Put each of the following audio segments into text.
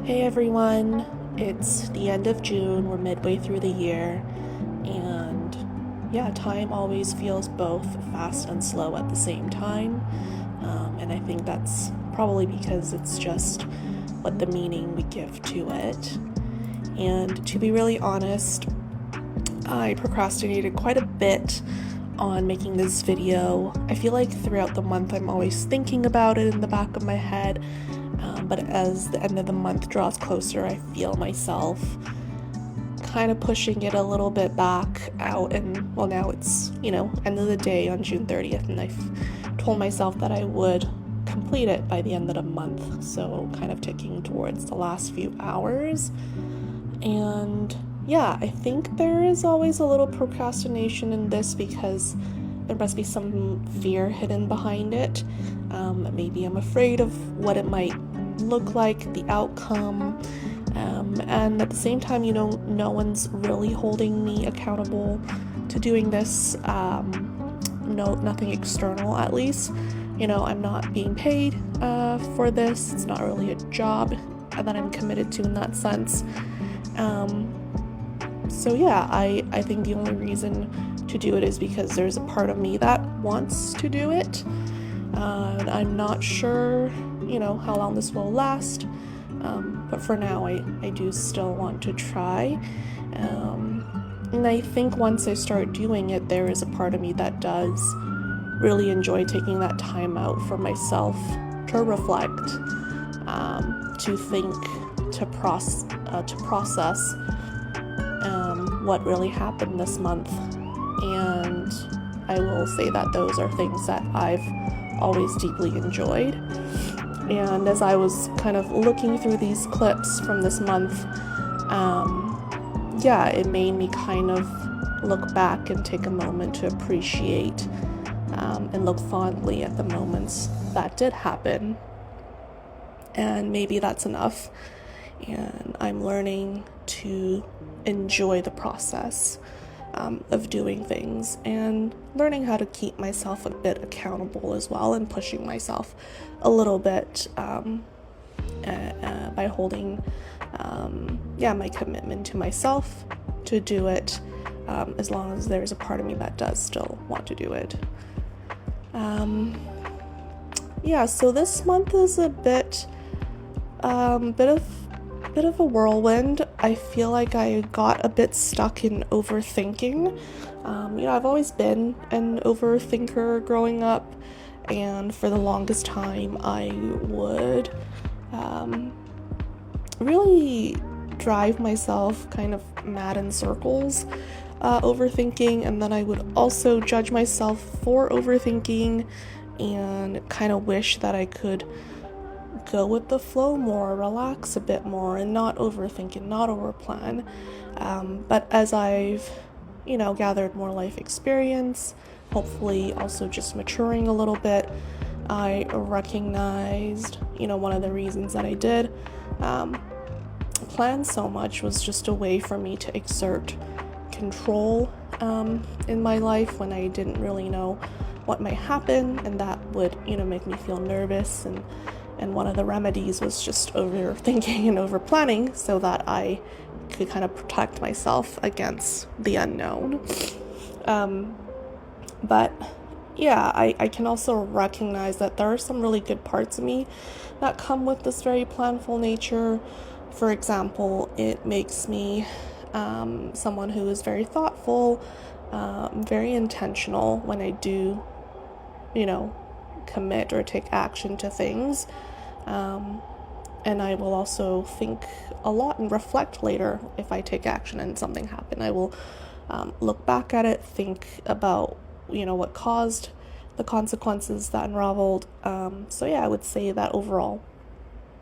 Hey everyone, it's the end of June, we're midway through the year, and yeah, time always feels both fast and slow at the same time. And I think that's probably because it's just what the meaning we give to it. And to be really honest, I procrastinated quite a bit on making this video. I feel like throughout the month I'm always thinking about it in the back of my head, but as the end of the month draws closer, I feel myself kind of pushing it a little bit back out. And well, now it's, end of the day on June 30th, and I've told myself that I would complete it by the end of the month, so kind of ticking towards the last few hours. And yeah, I think there is always a little procrastination in this because there must be some fear hidden behind it. Maybe I'm afraid of what it might look like, the outcome, and at the same time, no one's really holding me accountable to doing this. Nothing external, at least. I'm not being paid for this. It's not really a job that I'm committed to in that sense. So yeah, I think the only reason to do it is because there's a part of me that wants to do it. And I'm not sure, how long this will last. But for now, I do still want to try. And I think once I start doing it, there is a part of me that does really enjoy taking that time out for myself to reflect, to think, to process what really happened this month. And I will say that those are things that I've always deeply enjoyed. And as I was kind of looking through these clips from this month, it made me kind of look back and take a moment to appreciate and look fondly at the moments that did happen. And maybe that's enough. And I'm learning to enjoy the process of doing things, and learning how to keep myself a bit accountable as well, and pushing myself a little bit by holding my commitment to myself to do it, as long as there's a part of me that does still want to do it. So this month is a bit of a whirlwind. I feel like I got a bit stuck in overthinking. I've always been an overthinker growing up, and for the longest time I would really drive myself kind of mad in circles overthinking, and then I would also judge myself for overthinking and kind of wish that I could go with the flow more, relax a bit more, and not overthink and not overplan. But as I've, gathered more life experience, hopefully also just maturing a little bit, I recognized, one of the reasons that I did plan so much was just a way for me to exert control in my life when I didn't really know what might happen, and that would, make me feel nervous. And one of the remedies was just overthinking and overplanning so that I could kind of protect myself against the unknown. But yeah, I can also recognize that there are some really good parts of me that come with this very planful nature. For example, it makes me someone who is very thoughtful, very intentional when I do, commit or take action to things. And I will also think a lot and reflect later if I take action and something happened. I will look back at it, think about, what caused the consequences that unraveled. I would say that overall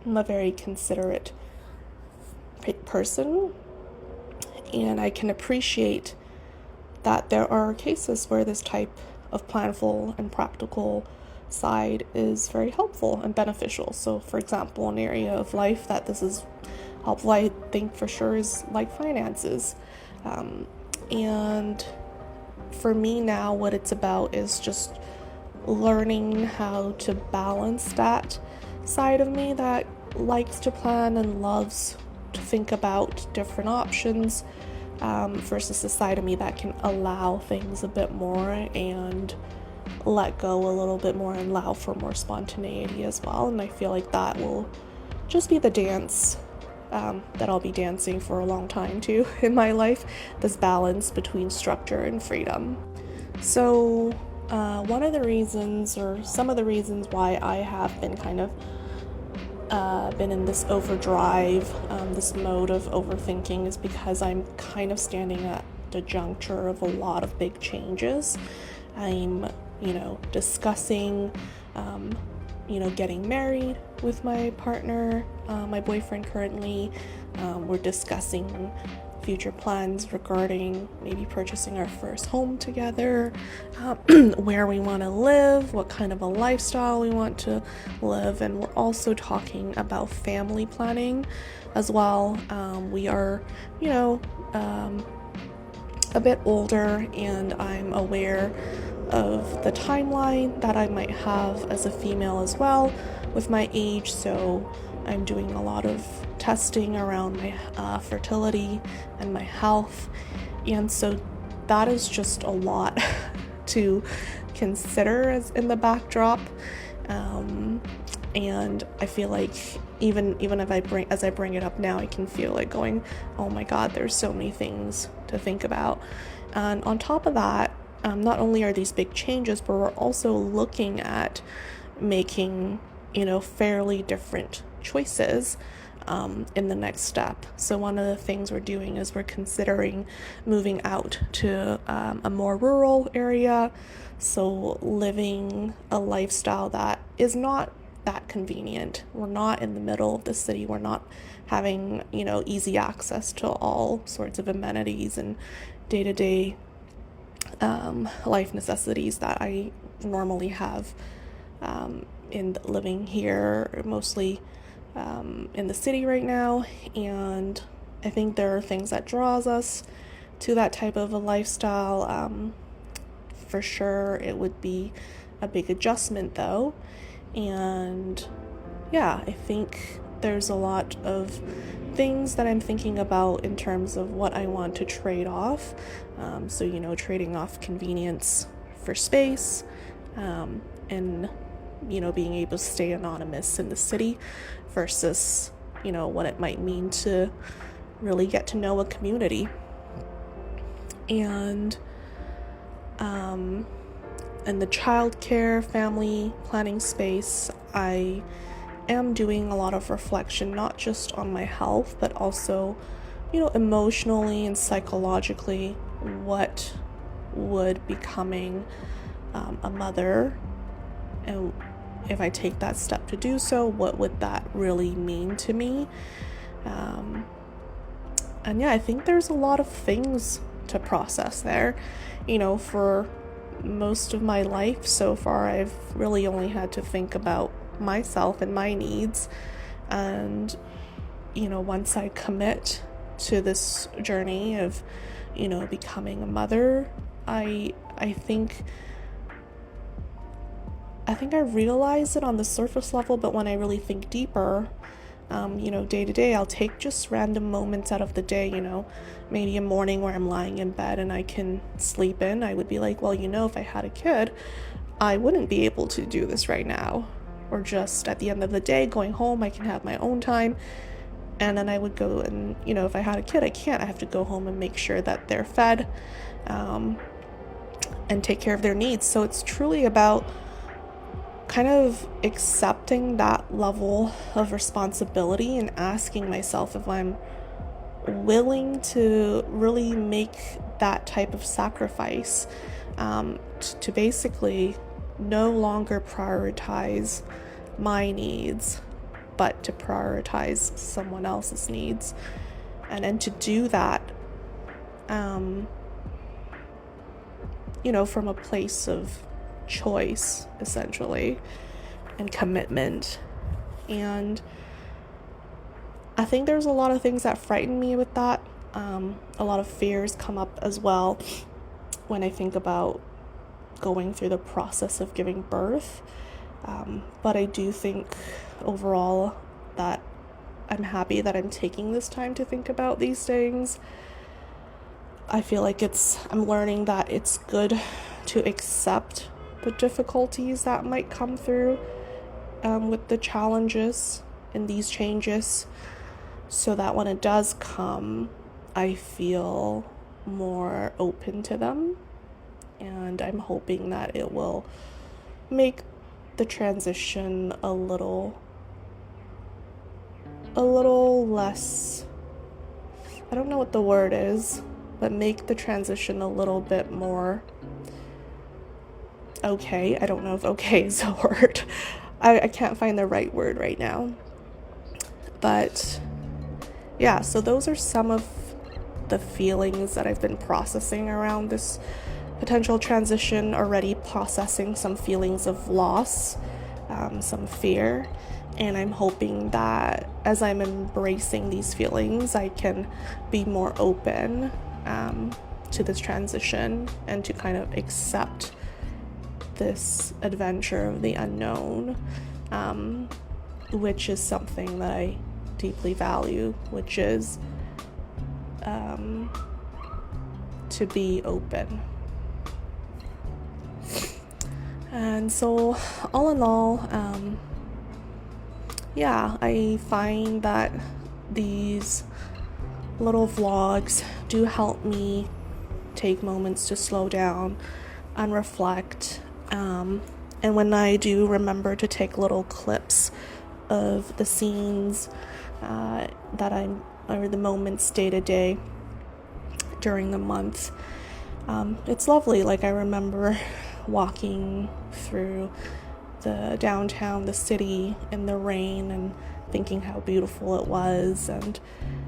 I'm a very considerate person, and I can appreciate that there are cases where this type of planful and practical side is very helpful and beneficial. So for example, an area of life that this is helpful, I think for sure, is like finances. And for me now, what it's about is just learning how to balance that side of me that likes to plan and loves to think about different options, versus the side of me that can allow things a bit more and let go a little bit more and allow for more spontaneity as well. And I feel like that will just be the dance that I'll be dancing for a long time too in my life, this balance between structure and freedom. So one of the reasons, or some of the reasons why I have been kind of been in this overdrive, this mode of overthinking, is because I'm kind of standing at the juncture of a lot of big changes. I'm, discussing, getting married with my partner, my boyfriend currently. We're discussing future plans regarding maybe purchasing our first home together, where we want to live, what kind of a lifestyle we want to live, and we're also talking about family planning as well. We are, a bit older, and I'm aware of the timeline that I might have as a female as well with my age, so I'm doing a lot of testing around my fertility and my health, and so that is just a lot to consider as in the backdrop, and I feel like even if I bring it up now, I can feel like going, oh my god, there's so many things to think about. And on top of that, not only are these big changes, but we're also looking at making, fairly different choices in the next step. So one of the things we're doing is we're considering moving out to a more rural area, so living a lifestyle that is not that convenient. We're not in the middle of the city. We're not having, easy access to all sorts of amenities and day-to-day life necessities that I normally have in living here, mostly in the city right now. And I think there are things that draws us to that type of a lifestyle. For sure, it would be a big adjustment though. And yeah, I think there's a lot of things that I'm thinking about in terms of what I want to trade off. So, trading off convenience for space, and, being able to stay anonymous in the city versus, what it might mean to really get to know a community. And, in the childcare family planning space, I am doing a lot of reflection, not just on my health, but also, emotionally and psychologically, what would becoming a mother, and if I take that step to do so, what would that really mean to me? And yeah, I think there's a lot of things to process there. For most of my life so far, I've really only had to think about myself and my needs. And, once I commit to this journey of, becoming a mother, I think I realize it on the surface level, but when I really think deeper, day to day, I'll take just random moments out of the day, maybe a morning where I'm lying in bed and I can sleep in. I would be like, well, if I had a kid, I wouldn't be able to do this right now. Or just at the end of the day, going home, I can have my own time. And then I would go and, if I had a kid, I have to go home and make sure that they're fed, and take care of their needs. So it's truly about kind of accepting that level of responsibility and asking myself if I'm willing to really make that type of sacrifice, to basically no longer prioritize my needs, but to prioritize someone else's needs. And to do that, from a place of choice, essentially, and commitment. And I think there's a lot of things that frighten me with that. A lot of fears come up as well when I think about going through the process of giving birth. But I do think overall that I'm happy that I'm taking this time to think about these things. I feel like I'm learning that it's good to accept the difficulties that might come through with the challenges and these changes, so that when it does come, I feel more open to them, and I'm hoping that it will make the transition a little less, I don't know what the word is, but make the transition a little bit more okay. I don't know if okay is a word. I can't find the right word right now. But yeah, so those are some of the feelings that I've been processing around this potential transition, already processing some feelings of loss, some fear, and I'm hoping that as I'm embracing these feelings, I can be more open to this transition and to kind of accept this adventure of the unknown, which is something that I deeply value, which is to be open. And so all in all, I find that these little vlogs do help me take moments to slow down and reflect. And when I do remember to take little clips of the scenes or the moments day to day during the month, it's lovely. Like, I remember walking through the downtown, the city in the rain, and thinking how beautiful it was, and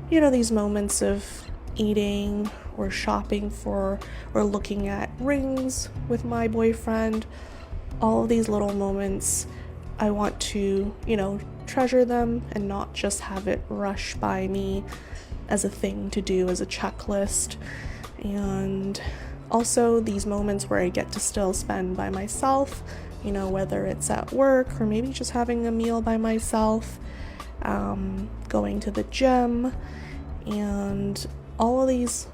these moments of eating or shopping for or looking at rings with my boyfriend. All of these little moments, I want to treasure them and not just have it rush by me as a thing to do, as a checklist. And also these moments where I get to still spend by myself, whether it's at work or maybe just having a meal by myself, going to the gym. And all of these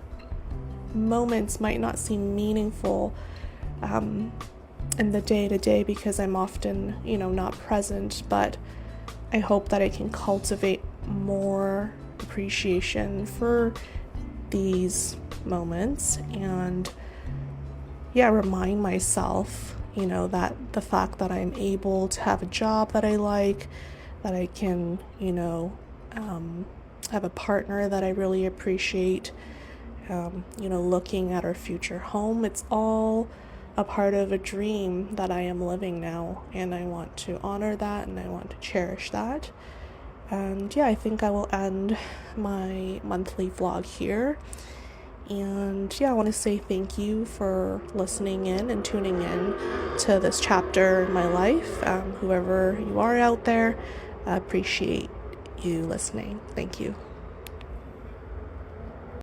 moments might not seem meaningful in the day-to-day because I'm often, not present, but I hope that I can cultivate more appreciation for these moments and remind myself, that the fact that I'm able to have a job that I like, that I can, have a partner that I really appreciate, looking at our future home. It's all a part of a dream that I am living now, and I want to honor that and I want to cherish that. And I think I will end my monthly vlog here. And I want to say thank you for listening in and tuning in to this chapter in my life. Whoever you are out there, I appreciate you listening. Thank you.